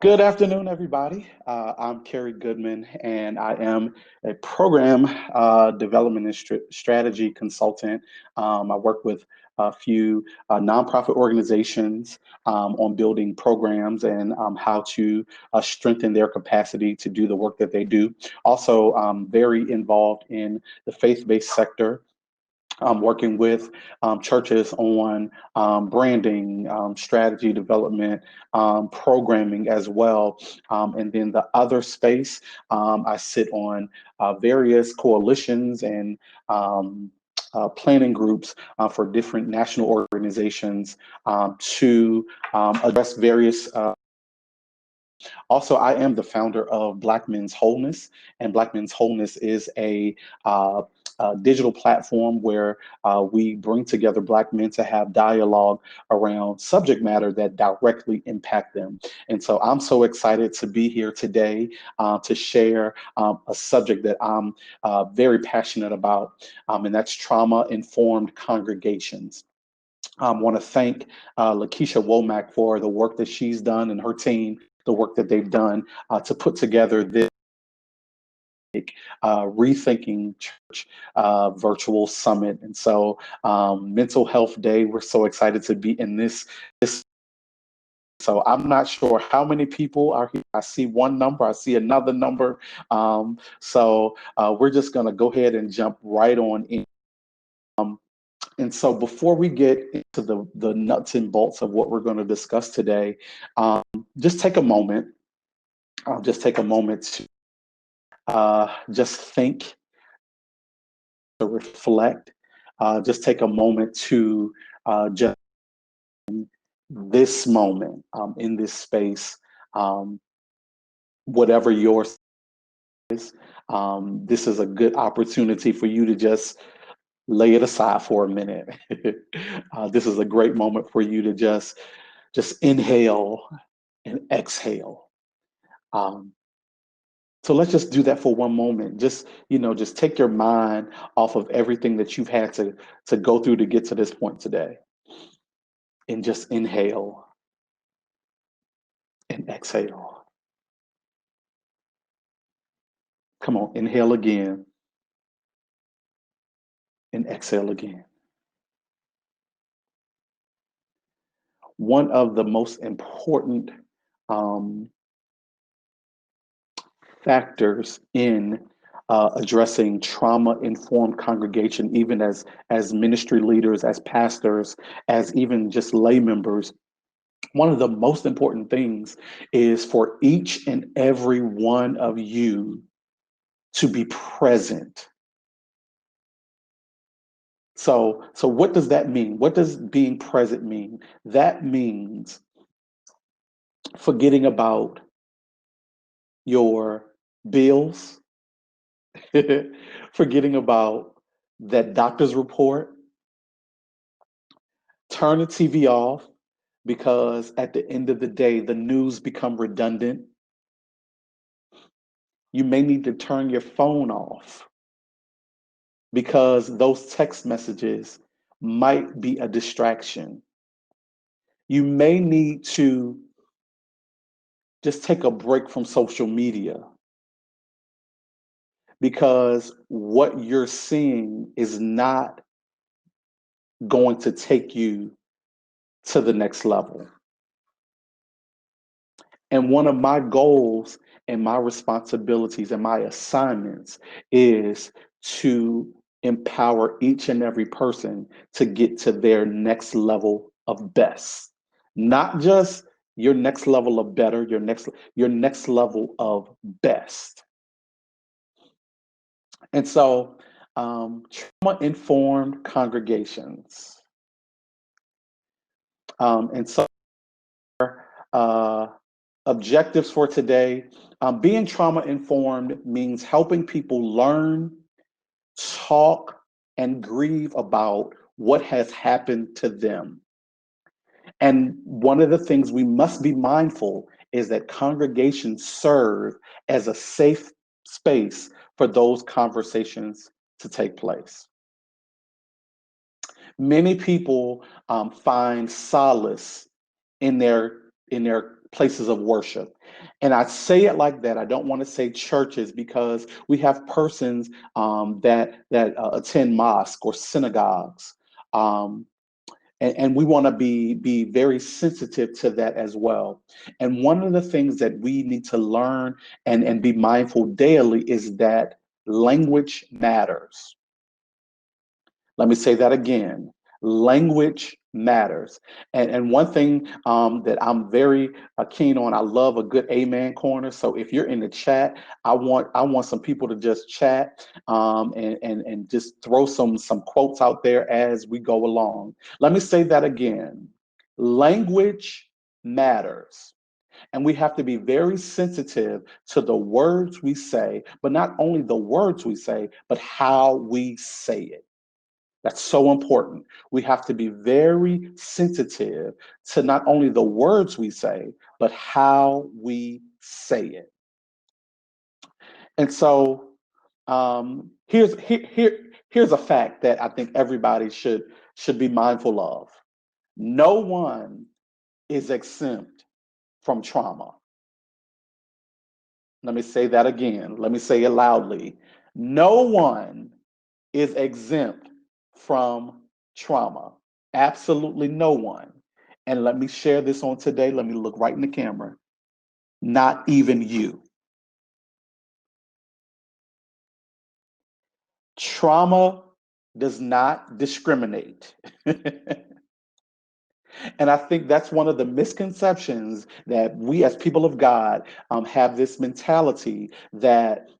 Good afternoon, everybody. I'm Cary Goodman, and I am a program development and strategy consultant. I work with a few nonprofit organizations on building programs and how to strengthen their capacity to do the work that they do. Also, very involved in the faith-based sector. Working with churches on branding, strategy development, programming as well. And then the other space, I sit on various coalitions and planning groups for different national organizations to address various also, I am the founder of Black Men's Wholeness, and Black Men's Wholeness is a digital platform where we bring together Black men to have dialogue around subject matter that directly impact them. And so I'm so excited to be here today to share a subject that I'm very passionate about, and that's trauma-informed congregations. I want to thank LaKesha Womack for the work that she's done and her team, the work that they've done to put together this Rethinking Church virtual summit. And so Mental Health Day, we're so excited to be in this. So I'm not sure how many people are here. I see one number, I see another number. So we're just going to go ahead and jump right on in. And so before we get into the nuts and bolts of what we're going to discuss today, just take a moment. Just take a moment to just think, to reflect. Just take a moment to just this moment in this space, whatever yours is. This is a good opportunity for you to just lay it aside for a minute. This is a great moment for you to just inhale and exhale. So let's just do that for one moment. Just take your mind off of everything that you've had to go through to get to this point today, and just inhale and exhale. Come on, inhale again and exhale again. One of the most important factors in addressing trauma-informed congregation, even as ministry leaders, as pastors, as even just lay members, one of the most important things is for each and every one of you to be present. So what does that mean? What does being present mean? That means forgetting about your bills, forgetting about that doctor's report. Turn the TV off, because at the end of the day, the news become redundant. You may need to turn your phone off, because those text messages might be a distraction. You may need to just take a break from social media, because what you're seeing is not going to take you to the next level. And one of my goals and my responsibilities and my assignments is to empower each and every person to get to their next level of best. Not just your next level of better, your next level of best. And so trauma-informed congregations. And so objectives for today, being trauma-informed means helping people learn, talk, and grieve about what has happened to them. And one of the things we must be mindful is that congregations serve as a safe space for those conversations to take place. Many people find solace in their places of worship. And I say it like that. I don't want to say churches because we have persons that attend mosque or synagogues. Um, and we want to be very sensitive to that as well. And one of the things that we need to learn and be mindful daily is that language matters. Let me say that again. Language matters. And one thing that I'm very keen on, I love a good amen corner. So if you're in the chat, I want some people to just chat and just throw some quotes out there as we go along. Let me say that again. Language matters. And we have to be very sensitive to the words we say, but not only the words we say, but how we say it. That's so important. We have to be very sensitive to not only the words we say, but how we say it. And so here's a fact that I think everybody should be mindful of. No one is exempt from trauma. Let me say that again. Let me say it loudly. No one is exempt from trauma. Absolutely no one. And let me share this on today. Let me look right in the camera. Not even you. Trauma does not discriminate. And I think that's one of the misconceptions that we as people of God have this mentality that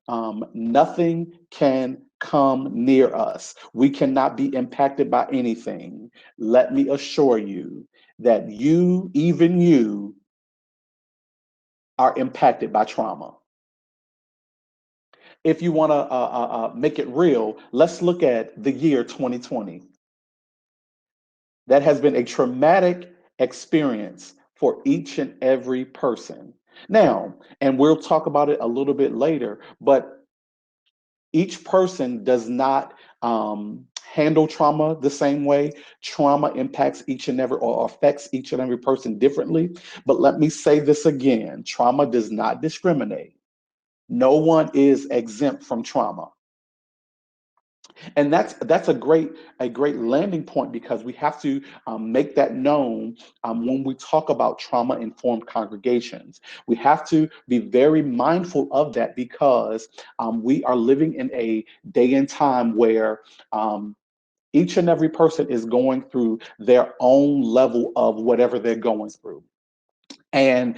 nothing can come near us. We cannot be impacted by anything. Let me assure you that you, even you, are impacted by trauma. If you want to make it real, let's look at the year 2020. That has been a traumatic experience for each and every person. Now, and we'll talk about it a little bit later, but each person does not handle trauma the same way. Trauma impacts each and every or affects each and every person differently. But let me say this again, trauma does not discriminate. No one is exempt from trauma. And that's a great landing point because we have to make that known when we talk about trauma informed congregations. We have to be very mindful of that because we are living in a day and time where each and every person is going through their own level of whatever they're going through. And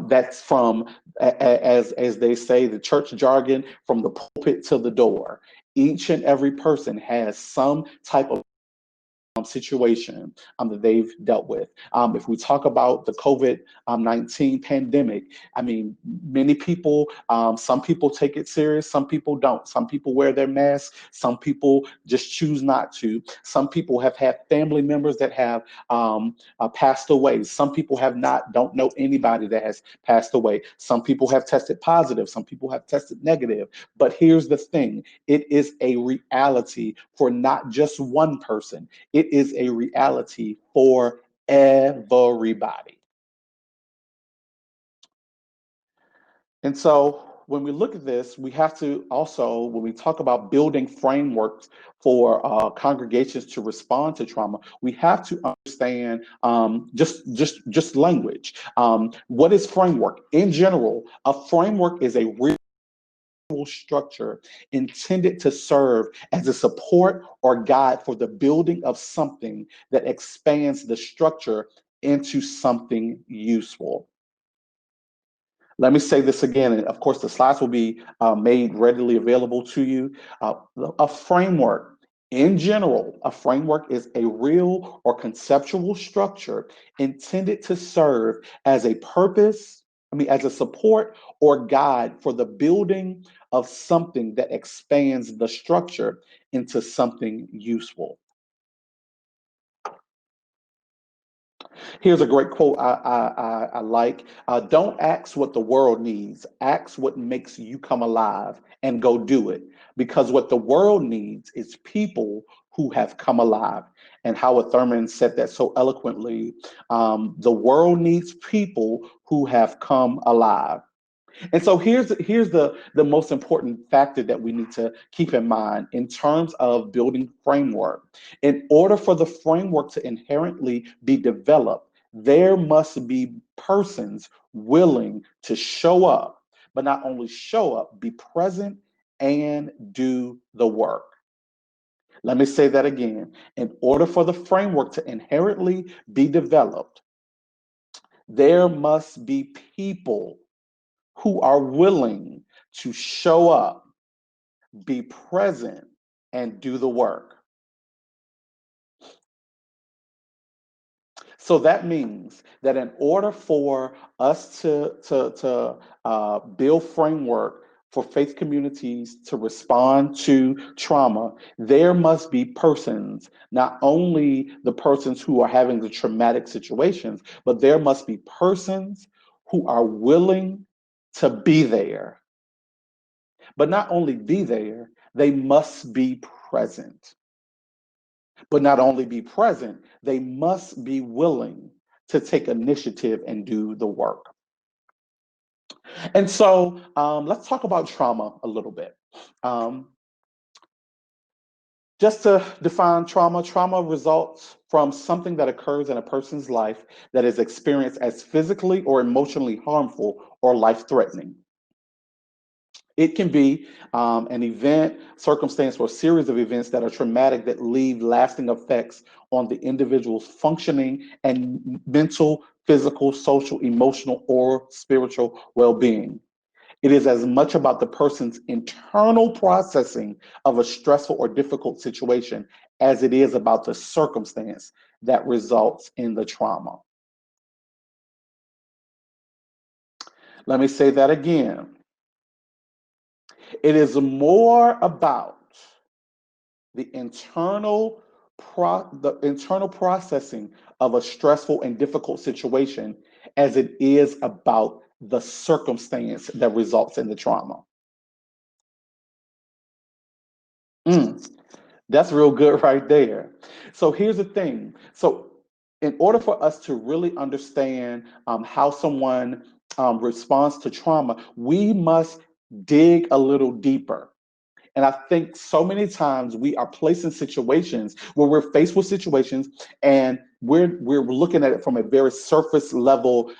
that's from, as they say, the church jargon, from the pulpit to the door. Each and every person has some type of situation that they've dealt with. If we talk about the COVID-19 pandemic, I mean, many people, some people take it serious, some people don't. Some people wear their masks, some people just choose not to. Some people have had family members that have passed away. Some people have not, don't know anybody that has passed away. Some people have tested positive, some people have tested negative. But here's the thing, it is a reality for not just one person. It is a reality for everybody. And so when we look at this, we have to also, when we talk about building frameworks for congregations to respond to trauma, we have to understand just language. What is framework? In general, a framework is a real structure intended to serve as a support or guide for the building of something that expands the structure into something useful. Let me say this again, and of course the slides will be made readily available to you. A framework, in general, a framework is a real or conceptual structure intended to serve as a purpose, as a support or guide for the building of something that expands the structure into something useful. Here's a great quote I like. Don't ask what the world needs. Ask what makes you come alive and go do it. Because what the world needs is people who have come alive. And Howard Thurman said that so eloquently. The world needs people who have come alive. And so here's the most important factor that we need to keep in mind in terms of building framework. In order for the framework to inherently be developed, there must be persons willing to show up, but not only show up, be present and do the work. Let me say that again. In order for the framework to inherently be developed, there must be people who are willing to show up, be present, and do the work. So that means that in order for us to build framework for faith communities to respond to trauma, there must be persons, not only the persons who are having the traumatic situations, but there must be persons who are willing to be there. But not only be there, they must be present. But not only be present, they must be willing to take initiative and do the work. And so let's talk about trauma a little bit. Um, just to define trauma, trauma results from something that occurs in a person's life that is experienced as physically or emotionally harmful or life-threatening. It can be an event, circumstance, or series of events that are traumatic that leave lasting effects on the individual's functioning and mental, physical, social, emotional, or spiritual well-being. It is as much about the person's internal processing of a stressful or difficult situation as it is about the circumstance that results in the trauma. Let me say that again. It is more about the internal processing of a stressful and difficult situation as it is about the circumstance that results in the trauma. Mm, that's real good right there. So here's the thing. So in order for us to really understand how someone responds to trauma, we must dig a little deeper. And I think so many times we are placed in situations where we're faced with situations and we're looking at it from a very surface level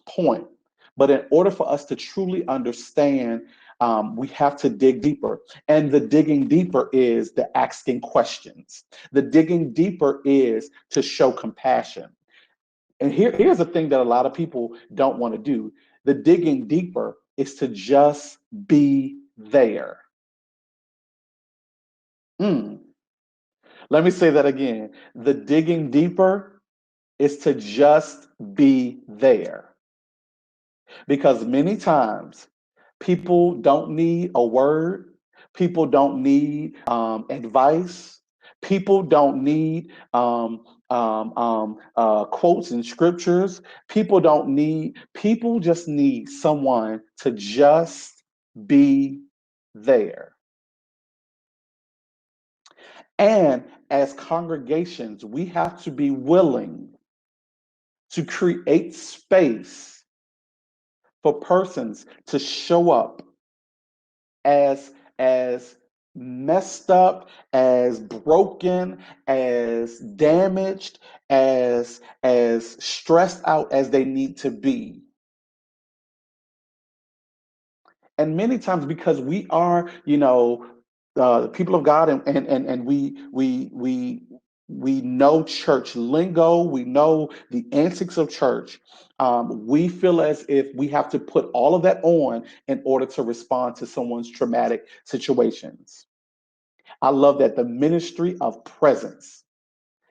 point. But in order for us to truly understand, we have to dig deeper. And the digging deeper is the asking questions. The digging deeper is to show compassion. And here's the thing that a lot of people don't want to do. The digging deeper is to just be there. Mm. Let me say that again. The digging deeper is to just be there. Because many times people don't need a word, people don't need advice, people don't need quotes and scriptures, people just need someone to just be there. And as congregations, we have to be willing to create space for persons to show up as messed up, as broken, as damaged, as stressed out as they need to be. And many times because we are, the people of God, and we know church lingo, we know the antics of church. We feel as if we have to put all of that on in order to respond to someone's traumatic situations. I love that, the ministry of presence.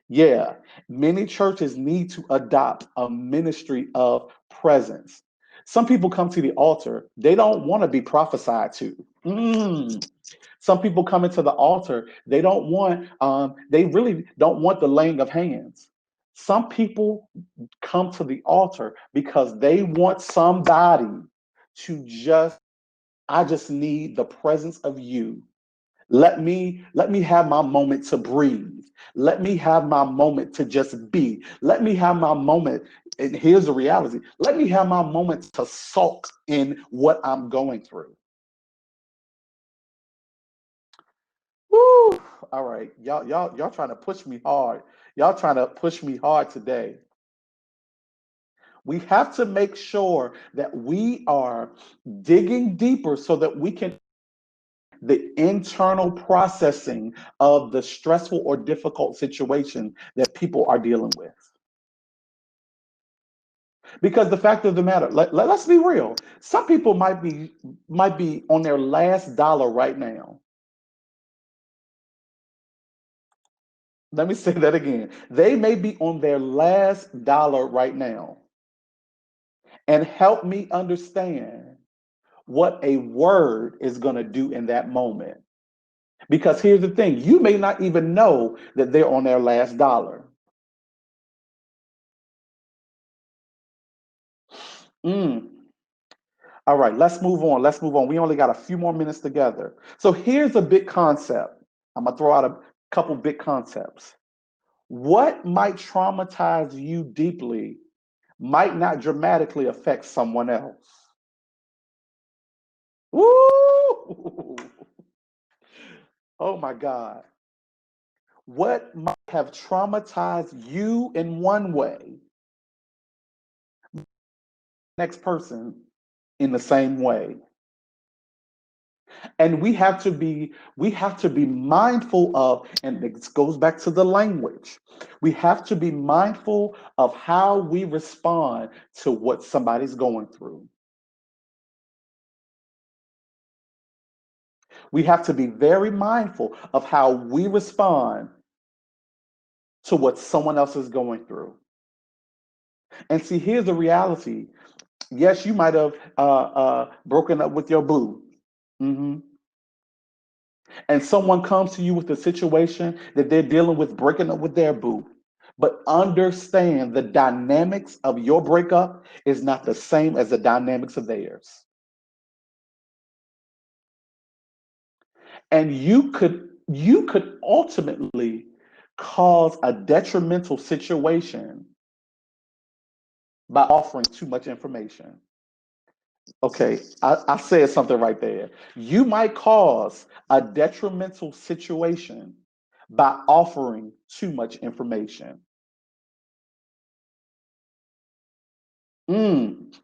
Yeah, many churches need to adopt a ministry of presence. Some people come to the altar, they don't want to be prophesied to. Some people come into the altar, they really don't want the laying of hands. Some people come to the altar because they want somebody to I just need the presence of you. Let me have my moment to breathe. Let me have my moment to just be. Let me have my moment. And here's the reality. Let me have my moment to sulk in what I'm going through. Woo! All right. Y'all trying to push me hard. Y'all trying to push me hard today. We have to make sure that we are digging deeper so that we can the internal processing of the stressful or difficult situation that people are dealing with. Because the fact of the matter, let's be real. Some people might be on their last dollar right now. Let me say that again. They may be on their last dollar right now. And help me understand what a word is going to do in that moment. Because here's the thing, you may not even know that they're on their last dollar. Mm. All right, let's move on. Let's move on. We only got a few more minutes together. So here's a big concept. I'm going to throw out a couple big concepts. What might traumatize you deeply might not dramatically affect someone else. Woo! Oh my God. What might have traumatized you in one way, next person in the same way. And we have to be mindful of, and it goes back to the language. We have to be mindful of how we respond to what somebody's going through. We have to be very mindful of how we respond to what someone else is going through. And see, here's the reality. Yes, you might have broken up with your boo. Mhm. And someone comes to you with a situation that they're dealing with breaking up with their boo. But understand the dynamics of your breakup is not the same as the dynamics of theirs. And you could ultimately cause a detrimental situation by offering too much information. Okay, I said something right there. You might cause a detrimental situation by offering too much information. Mm.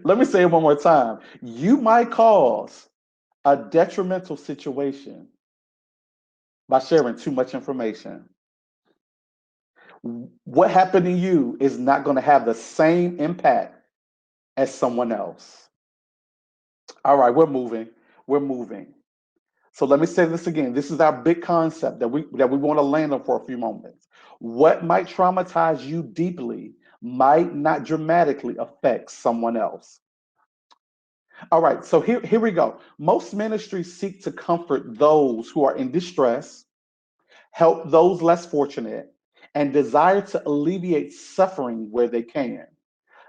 Let me say it one more time. You might cause a detrimental situation by sharing too much information. What happened to you is not going to have the same impact as someone else. All right, we're moving. We're moving. So let me say this again. This is our big concept that we want to land on for a few moments. What might traumatize you deeply might not dramatically affect someone else. All right, so here we go. Most ministries seek to comfort those who are in distress, help those less fortunate, and desire to alleviate suffering where they can.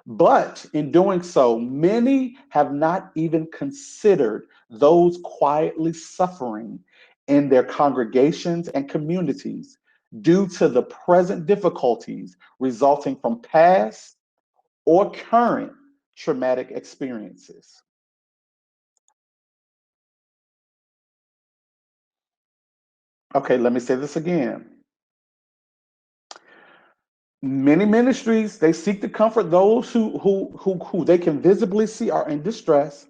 But in doing so, many have not even considered those quietly suffering in their congregations and communities due to the present difficulties resulting from past or current traumatic experiences. Okay, let me say this again. Many ministries, they seek to comfort those who they can visibly see are in distress.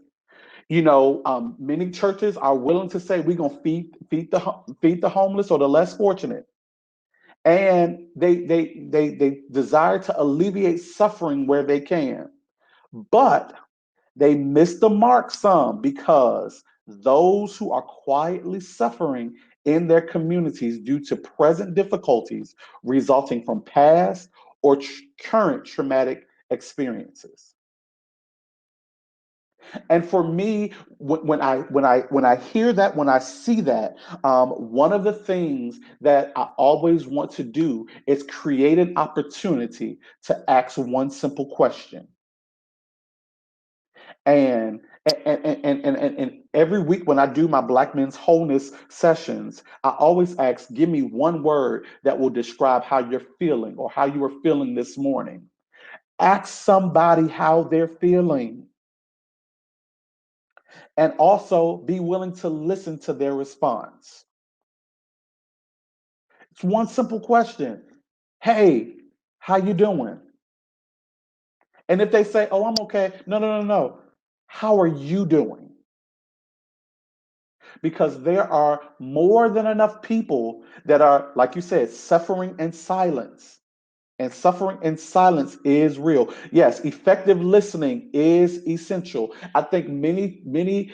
Many churches are willing to say we're gonna feed the homeless or the less fortunate, and they desire to alleviate suffering where they can, but they miss the mark some because those who are quietly suffering in their communities due to present difficulties resulting from past or current traumatic experiences. And for me, when I hear that, when I see that, one of the things that I always want to do is create an opportunity to ask one simple question. And and every week when I do my Black Men's Wholeness sessions, I always ask, give me one word that will describe how you're feeling or how you were feeling this morning. Ask somebody how they're feeling. And also be willing to listen to their response. It's one simple question. Hey, how you doing? And if they say, oh, I'm okay. No, no, no, no. How are you doing? Because there are more than enough people that are, like you said, suffering in silence. And suffering in silence is real. Yes, effective listening is essential. I think many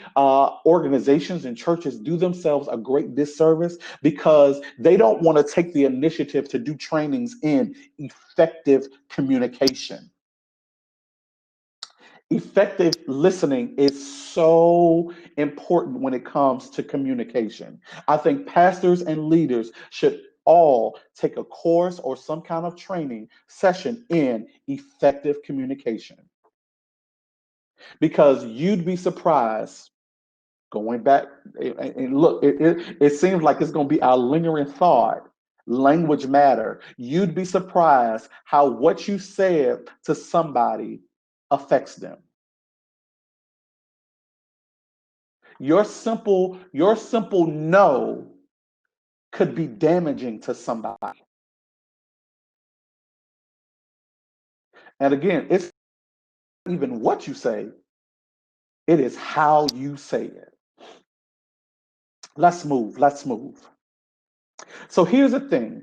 organizations and churches do themselves a great disservice because they don't want to take the initiative to do trainings in effective communication. Effective listening is so important when it comes to communication. I think pastors and leaders should all take a course or some kind of training session in effective communication because you'd be surprised going back and look, it seems like it's going to be our lingering thought. Language matter. You'd be surprised how what you said to somebody affects them. Your simple no could be damaging to somebody. And again, it's not even what you say, it is how you say it. Let's move. Let's move. So here's the thing: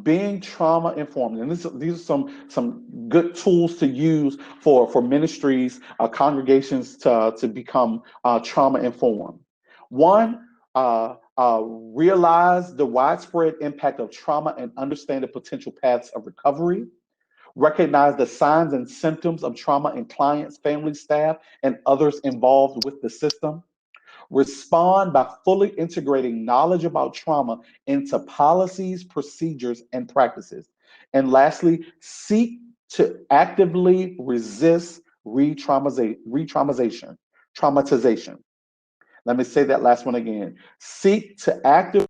being trauma informed, and these are some good tools to use for ministries, congregations to become trauma informed. One, realize the widespread impact of trauma and understand the potential paths of recovery. Recognize the signs and symptoms of trauma in clients, family, staff, and others involved with the system. Respond by fully integrating knowledge about trauma into policies, procedures, and practices. And lastly, seek to actively resist traumatization. Let me say that last one again. Seek to actively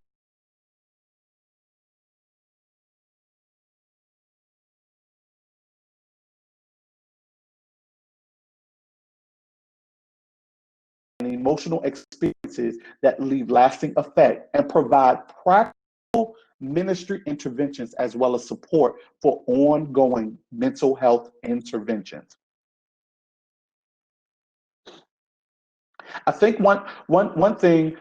and emotional experiences that leave lasting effect and provide practical ministry interventions as well as support for ongoing mental health interventions. I think one thing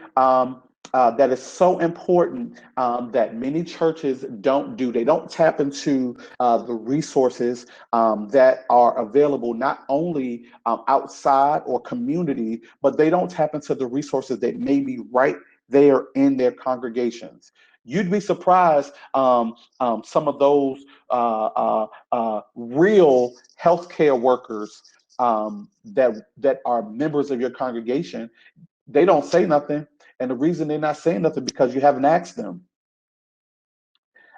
that is so important that many churches don't do, they don't tap into the resources that are available not only outside or community, but they don't tap into the resources that may be right there in their congregations. You'd be surprised some of those real healthcare workers that are members of your congregation, they don't say nothing. And the reason they're not saying nothing because you haven't asked them.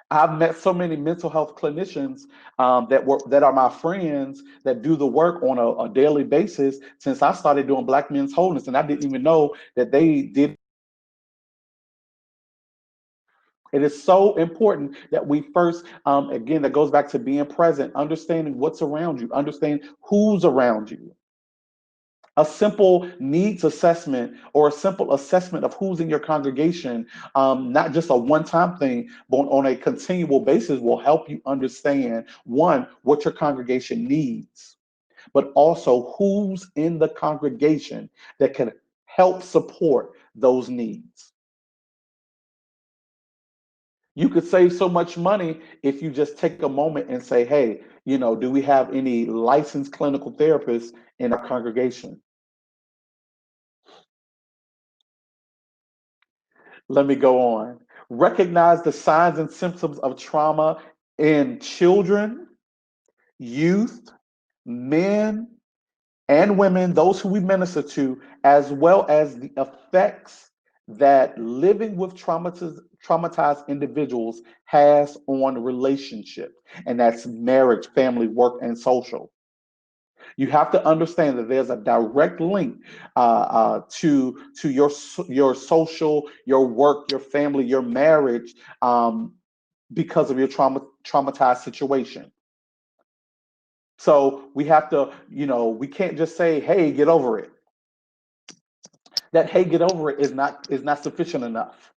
I've met so many mental health clinicians that are my friends that do the work on a daily basis since I started doing Black Men's Wholeness, and I didn't even know that they did. It is so important that we first, again, that goes back to being present, understanding what's around you, understand who's around you. A simple needs assessment or a simple assessment of who's in your congregation, not just a one-time thing, but on a continual basis will help you understand, one, what your congregation needs, but also who's in the congregation that can help support those needs. You could save so much money if you just take a moment and say, hey, do we have any licensed clinical therapists in our congregation? Let me go on. Recognize the signs and symptoms of trauma in children, youth, men, and women, those who we minister to, as well as the effects that living with traumatized individuals has on relationships, and that's marriage, family, work, and social. You have to understand that there's a direct link to your social, your work, your family, your marriage, because of your traumatized situation. So we have to, we can't just say, "Hey, get over it." That "Hey, get over it" is not sufficient enough.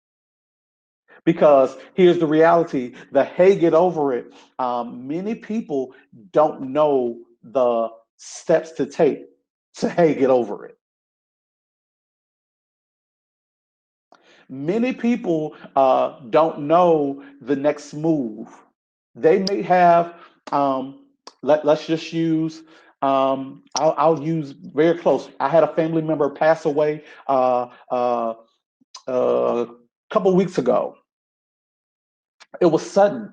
Because here's the reality: the "Hey, get over it." Many people don't know the steps to take to "Hey, get over it." Many people don't know the next move. They may have, let's just use, I'll use very close. I had a family member pass away a couple weeks ago. It was sudden,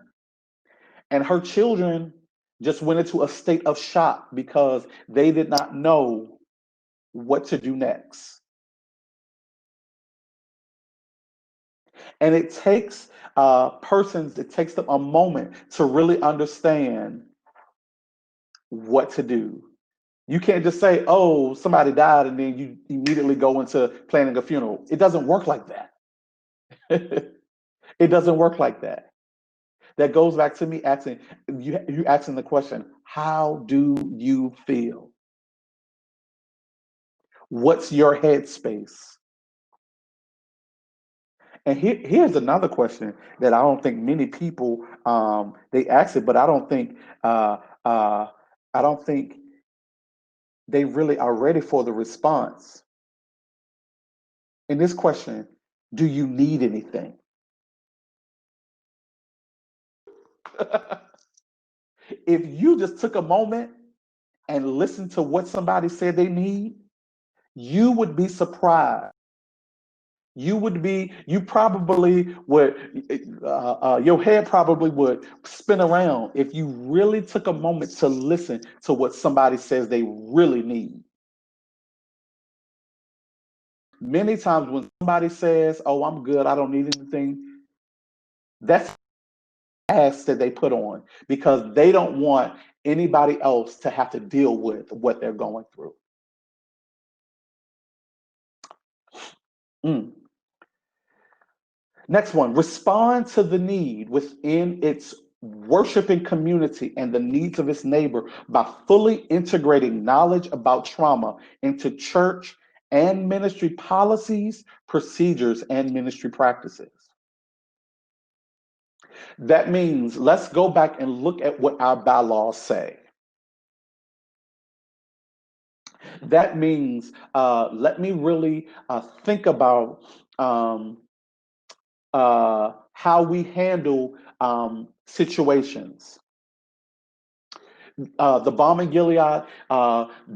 and her children just went into a state of shock because they did not know what to do next. And it takes them a moment to really understand what to do. You can't just say, "Oh, somebody died," and then you immediately go into planning a funeral. It doesn't work like that. It doesn't work like that. That goes back to me asking you asking the question, how do you feel? What's your headspace? And here's another question that I don't think many people they ask it, but uh, uh, I don't think they really are ready for the response. In this question, do you need anything? If you just took a moment and listened to what somebody said they need, you would be surprised. You probably would, your head probably would spin around if you really took a moment to listen to what somebody says they really need. Many times when somebody says, "Oh, I'm good, I don't need anything," that's ask that they put on because they don't want anybody else to have to deal with what they're going through. Mm. Next one, respond to the need within its worshiping community and the needs of its neighbor by fully integrating knowledge about trauma into church and ministry policies, procedures, and ministry practices. That means let's go back and look at what our bylaws say. That means let me really think about um, how we handle situations. The Balm in Gilead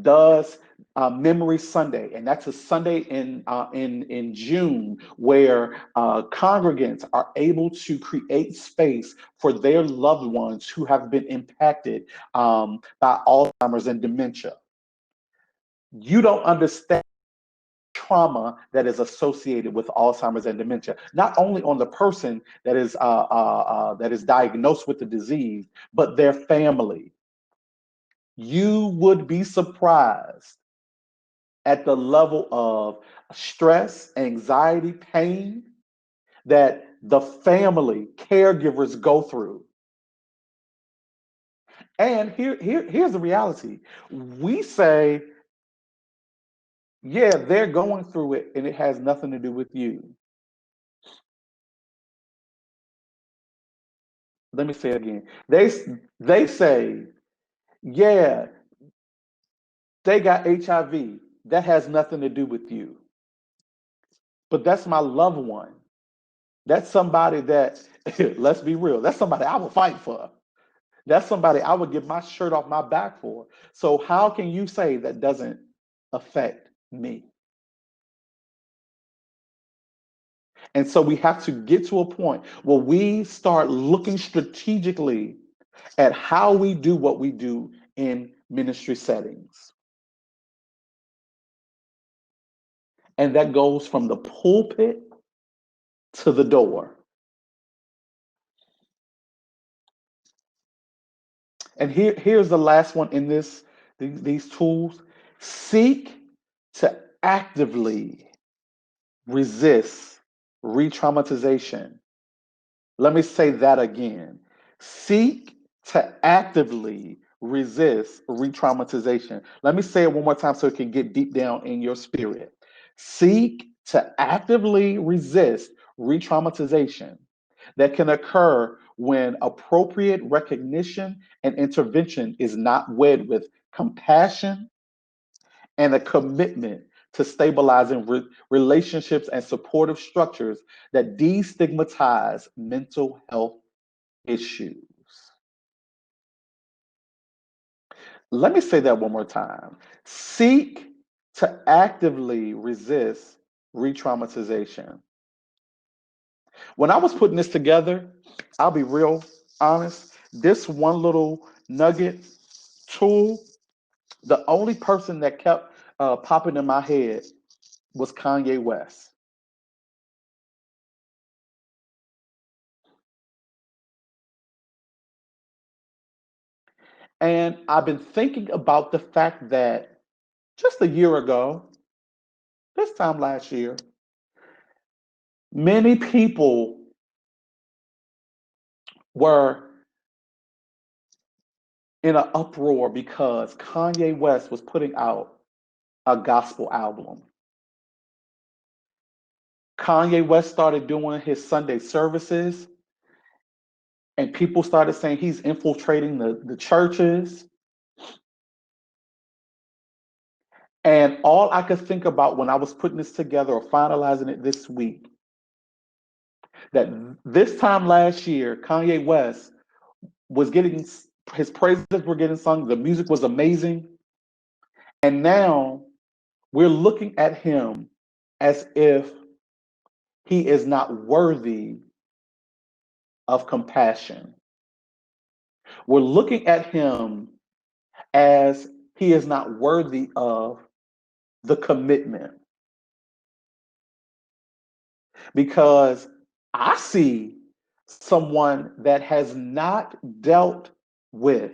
does Memory Sunday, and that's a Sunday in June where congregants are able to create space for their loved ones who have been impacted by Alzheimer's and dementia. You don't understand trauma that is associated with Alzheimer's and dementia, not only on the person that is diagnosed with the disease, but their family. You would be surprised at the level of stress, anxiety, pain that the family caregivers go through. And here's the reality. We say, yeah, they're going through it and it has nothing to do with you. Let me say it again. They say, yeah, they got HIV. That has nothing to do with you. But that's my loved one. That's somebody that, let's be real, that's somebody I would fight for. That's somebody I would give my shirt off my back for. So how can you say that doesn't affect me? And so we have to get to a point where we start looking strategically at how we do what we do in ministry settings. And that goes from the pulpit to the door. And here's the last one in these tools. Seek to actively resist re-traumatization. Let me say that again. Seek to actively resist re-traumatization. Let me say it one more time so it can get deep down in your spirit. Seek to actively resist re-traumatization that can occur when appropriate recognition and intervention is not wed with compassion and a commitment to stabilizing relationships and supportive structures that destigmatize mental health issues. Let me say that one more time. Seek to actively resist re-traumatization. When I was putting this together, I'll be real honest, this one little nugget tool, the only person that kept popping in my head was Kanye West. And I've been thinking about the fact that just a year ago, this time last year, many people were in an uproar because Kanye West was putting out a gospel album. Kanye West started doing his Sunday services, and people started saying he's infiltrating the churches. And all I could think about when I was putting this together or finalizing it this week, that this time last year, Kanye West was getting, his praises were getting sung, the music was amazing. And now we're looking at him as if he is not worthy of compassion. We're looking at him as he is not worthy of the commitment. Because I see someone that has not dealt with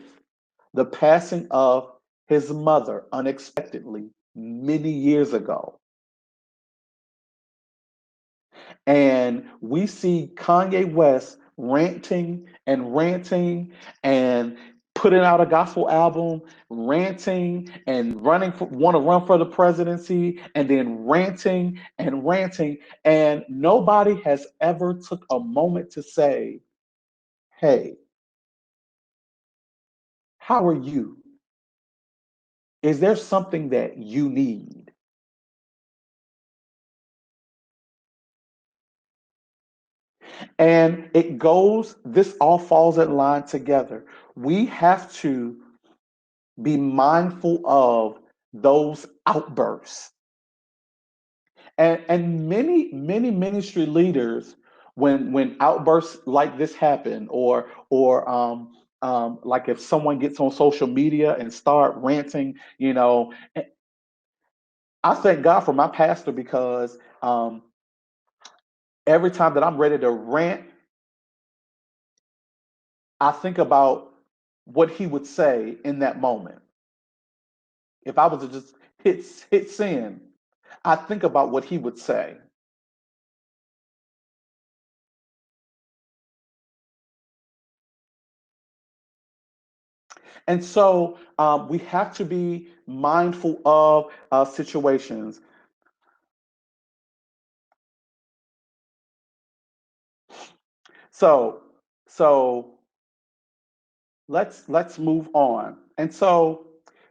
the passing of his mother unexpectedly many years ago. And we see Kanye West ranting and putting out a gospel album, ranting and want to run for the presidency, and then ranting, and nobody has ever took a moment to say, "Hey, how are you? Is there something that you need?" And this all falls in line together. We have to be mindful of those outbursts. And many ministry leaders, when outbursts like this happen, or like if someone gets on social media and start ranting, I thank God for my pastor because every time that I'm ready to rant, I think about what he would say in that moment. If I was to just hit send, I think about what he would say. And so we have to be mindful of situations. So so let's move on. And so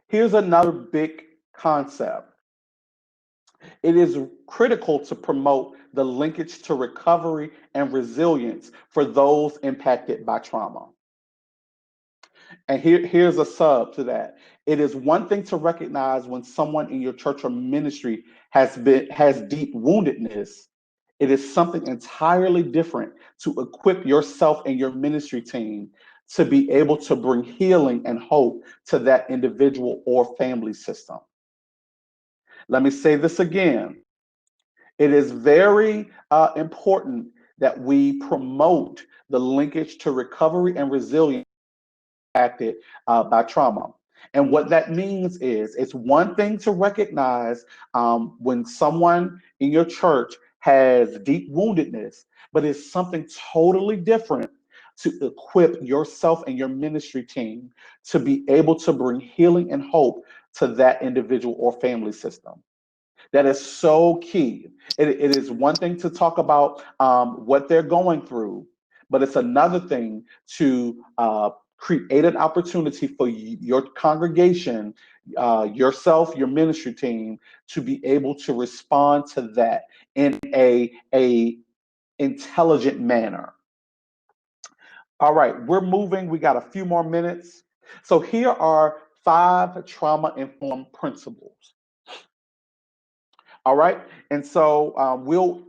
here's another big concept. It is critical to promote the linkage to recovery and resilience for those impacted by trauma. And here's a sub to that. It is one thing to recognize when someone in your church or ministry has deep woundedness. It is something entirely different to equip yourself and your ministry team to be able to bring healing and hope to that individual or family system. Let me say this again. It is very important that we promote the linkage to recovery and resilience impacted by trauma. And what that means is it's one thing to recognize when someone in your church has deep woundedness, but it's something totally different to equip yourself and your ministry team to be able to bring healing and hope to that individual or family system. That is so key. It is one thing to talk about what they're going through, but it's another thing to create an opportunity for your congregation, yourself, your ministry team, to be able to respond to that in a intelligent manner. All right, we're moving. We got a few more minutes. So here are 5 trauma-informed principles. All right. And so we'll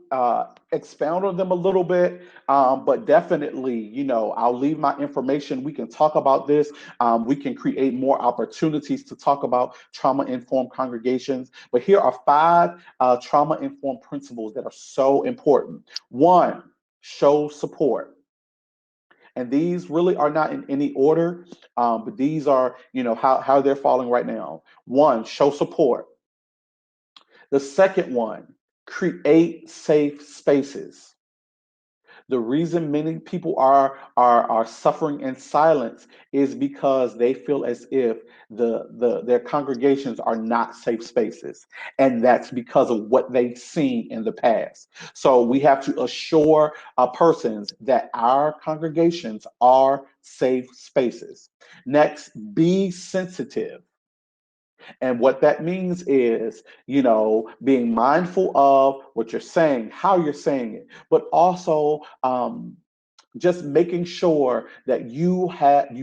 expound on them a little bit, but definitely, I'll leave my information. We can talk about this. We can create more opportunities to talk about trauma-informed congregations. But here are 5 trauma-informed principles that are so important. 1, show support. And these really are not in any order, but these are, how they're falling right now. 1, show support. The second one, create safe spaces. The reason many people are suffering in silence is because they feel as if their congregations are not safe spaces. And that's because of what they've seen in the past. So we have to assure persons that our congregations are safe spaces. Next, be sensitive. And what that means is, being mindful of what you're saying, how you're saying it, but also just making sure that you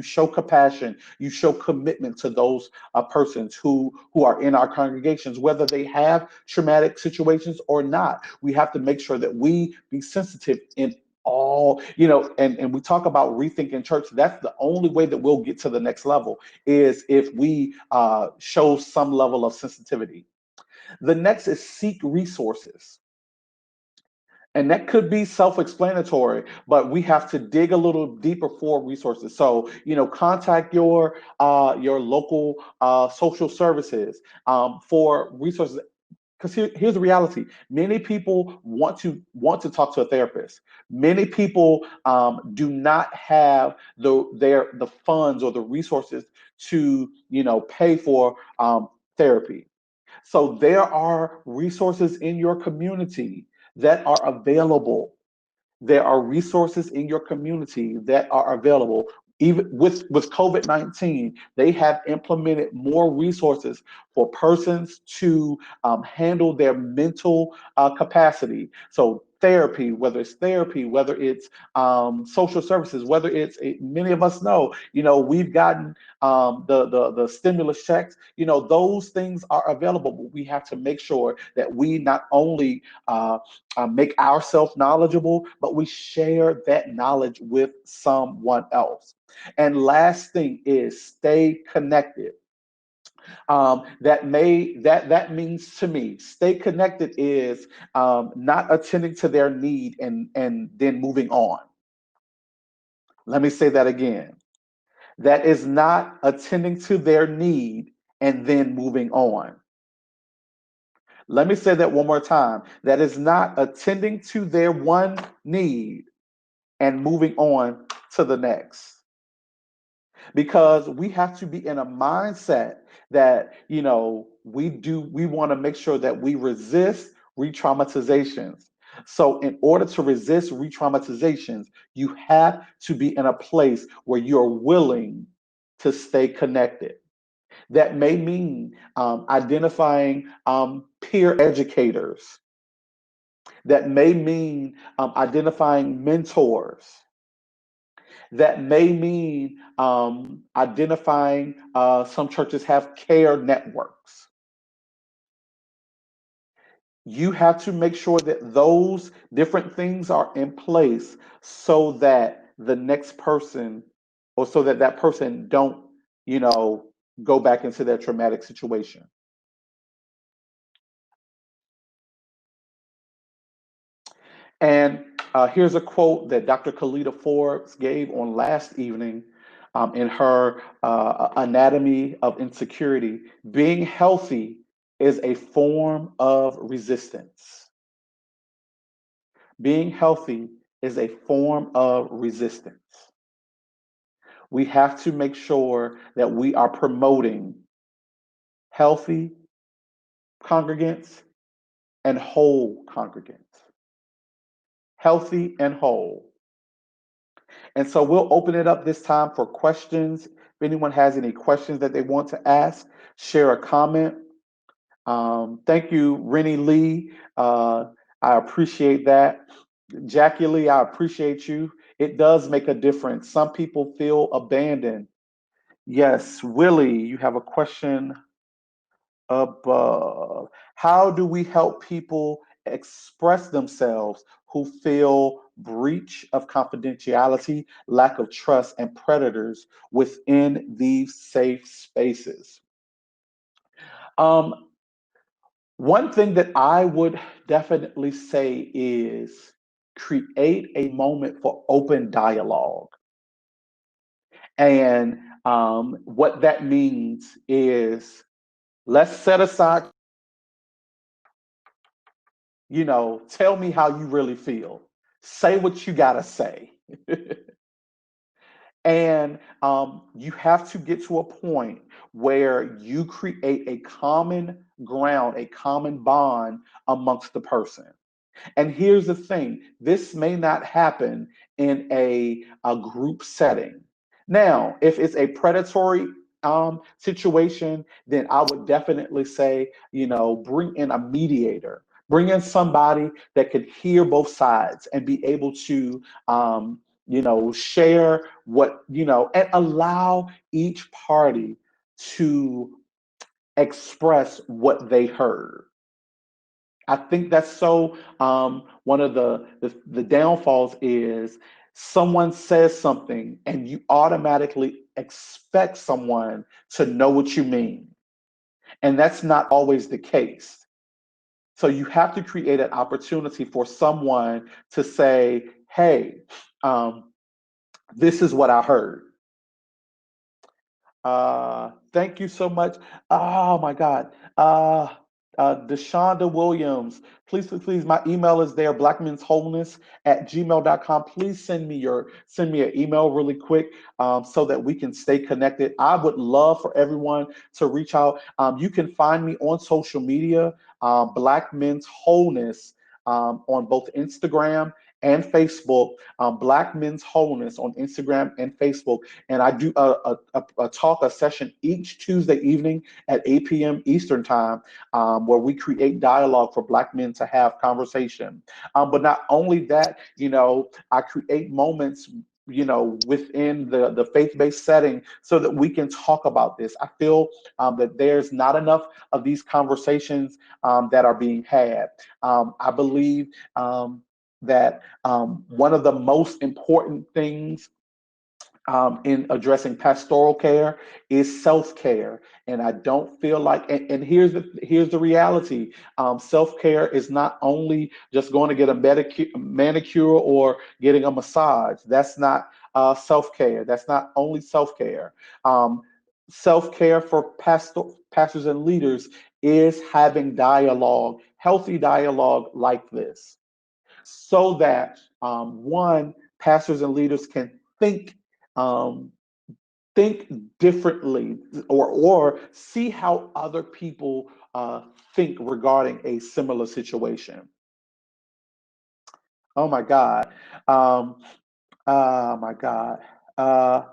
show compassion, you show commitment to those persons who are in our congregations, whether they have traumatic situations or not. We have to make sure that we be sensitive in all, and we talk about rethinking church. That's the only way that we'll get to the next level is if we show some level of sensitivity. The next is seek resources. And that could be self-explanatory, but we have to dig a little deeper for resources. So, contact your local social services for resources. Because here's the reality: many people want to talk to a therapist. Many people do not have the funds or the resources to pay for therapy. So there are resources in your community that are available. There are resources in your community that are available. Even with COVID-19, they have implemented more resources for persons to handle their mental capacity. So therapy, whether it's social services, whether it's many of us know, we've gotten the stimulus checks. Those things are available, but we have to make sure that we not only make ourselves knowledgeable, but we share that knowledge with someone else. And last thing is stay connected. That means to me, stay connected is not attending to their need and then moving on. Let me say that again. That is not attending to their need and then moving on. Let me say that one more time. That is not attending to their one need and moving on to the next. Because we have to be in a mindset that, we want to make sure that we resist re-traumatizations. So in order to resist re-traumatizations, you have to be in a place where you're willing to stay connected. That may mean identifying peer educators. That may mean identifying mentors. That may mean identifying, some churches have care networks. You have to make sure that those different things are in place so that the next person or so that that person don't, you know, go back into their traumatic situation. And here's a quote that Dr. Kalita Forbes gave on last evening in her Anatomy of Insecurity. Being healthy is a form of resistance. Being healthy is a form of resistance. We have to make sure that we are promoting healthy congregants and whole congregants. Healthy and whole. And so we'll open it up this time for questions. If anyone has any questions that they want to ask, share a comment. Thank you, Rennie Lee. I appreciate that. Jackie Lee, I appreciate you. It does make a difference. Some people feel abandoned. Yes, Willie, you have a question above. How do we help people express themselves who feel breach of confidentiality, lack of trust, and predators within these safe spaces? Um, One thing that I would definitely say is create a moment for open dialogue. And what that means is let's set aside, tell me how you really feel. Say what you got to say. And you have to get to a point where you create a common ground, a common bond amongst the person. And here's the thing, this may not happen in a group setting. Now, if it's a predatory situation, then I would definitely say, bring in a mediator, bring in somebody that can hear both sides and be able to, share what, and allow each party to express what they heard. I think that's so. One of the downfalls is someone says something and you automatically expect someone to know what you mean, and that's not always the case. So you have to create an opportunity for someone to say, "Hey, this is what I heard." Thank you so much. Oh my God. Deshonda Williams, please, please, please. My email is there, blackmenswholeness@gmail.com. Please send me an email really quick so that we can stay connected. I would love for everyone to reach out. You can find me on social media, Black Men's Wholeness, on both Instagram and Facebook, Black Men's Wholeness on Instagram and Facebook. And I do a session each Tuesday evening at 8 p.m. Eastern Time, where we create dialogue for Black men to have conversation. But not only that, I create moments within the faith-based setting so that we can talk about this. I feel that there's not enough of these conversations that are being had. I believe that one of the most important things in addressing pastoral care is self-care. And I don't feel like, and here's the reality. Self-care is not only just going to get a manicure or getting a massage. That's not self-care. That's not only self-care. Self-care for pastors and leaders is having dialogue, healthy dialogue like this, so that one, pastors and leaders can um, think differently, or see how other people think regarding a similar situation. Oh my God. Um, oh my God. Uh,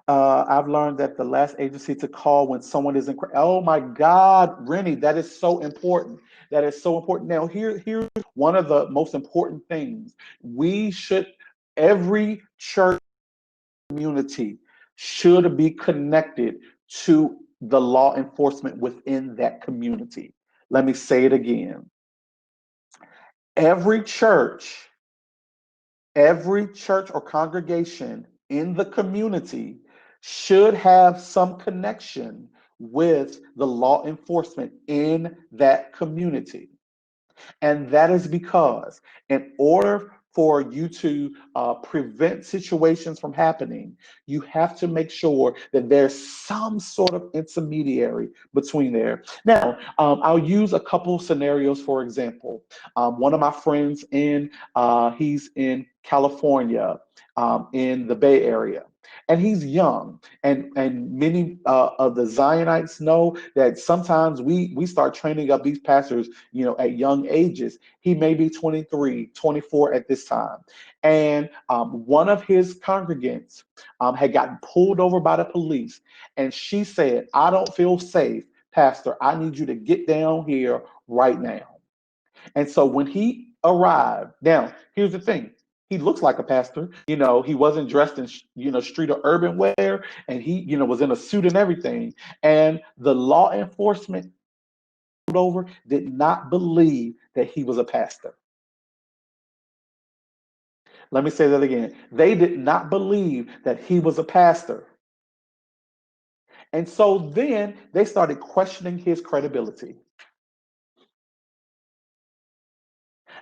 I've learned that the last agency to call when someone is in. Oh my God, Rennie, that is so important. That is so important. Now, here's one of the most important things. Every church community should be connected to the law enforcement within that community. Let me say it again. Every church, every church or congregation in the community should have some connection with the law enforcement in that community. And that is because in order for you to prevent situations from happening, you have to make sure that there's some sort of intermediary between there. Now, I'll use a couple scenarios for example. One of my friends he's in California, in the Bay Area. And he's young, and many of the Zionites know that sometimes we start training up these pastors, at young ages. He may be 23, 24 at this time. And one of his congregants had gotten pulled over by the police, and she said, "I don't feel safe, Pastor. I need you to get down here right now." And so when he arrived, now here's the thing. He looks like a pastor. He wasn't dressed in, street or urban wear, and he, was in a suit and everything. And the law enforcement over did not believe that he was a pastor. Let me say that again. They did not believe that he was a pastor. And so then they started questioning his credibility.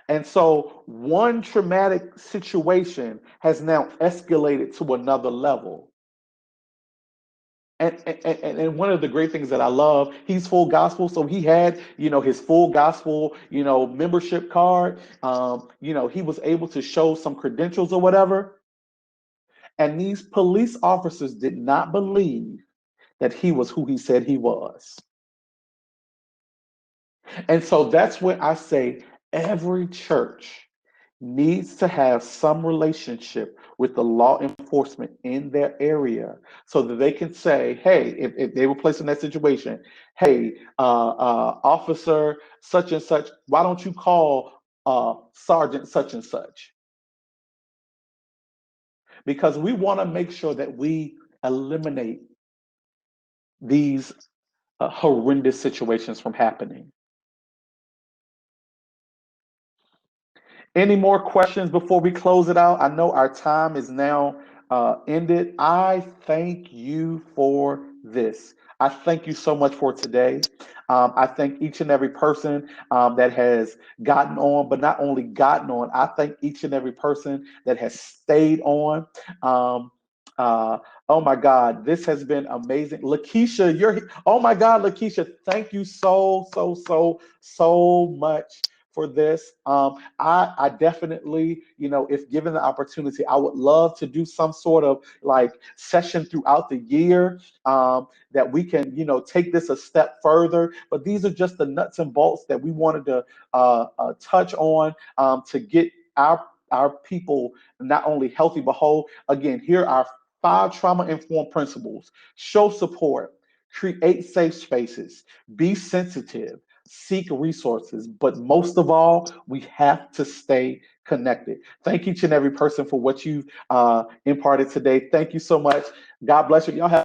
And so one traumatic situation has now escalated to another level. And one of the great things that I love, he's full gospel. So he had, his full gospel, membership card. He was able to show some credentials or whatever. And these police officers did not believe that he was who he said he was. And so that's when I say every church needs to have some relationship with the law enforcement in their area so that they can say, hey, if they were placed in that situation, hey, officer such and such, why don't you call sergeant such and such? Because we want to make sure that we eliminate these horrendous situations from happening. Any more questions before we close it out? I know our time is now ended. I thank you for this. I thank you so much for today. I thank each and every person that has gotten on, but not only gotten on, I thank each and every person that has stayed on. Um, oh my God, this has been amazing. LaKesha, oh my God, LaKesha, thank you so much for this. I definitely, if given the opportunity, I would love to do some sort of like session throughout the year that we can, take this a step further. But these are just the nuts and bolts that we wanted to touch on to get our people not only healthy but whole. Again, here are 5 trauma-informed principles: show support, create safe spaces, be sensitive, seek resources, but most of all, we have to stay connected. Thank each and every person for what you've imparted today. Thank you so much. God bless you. Y'all have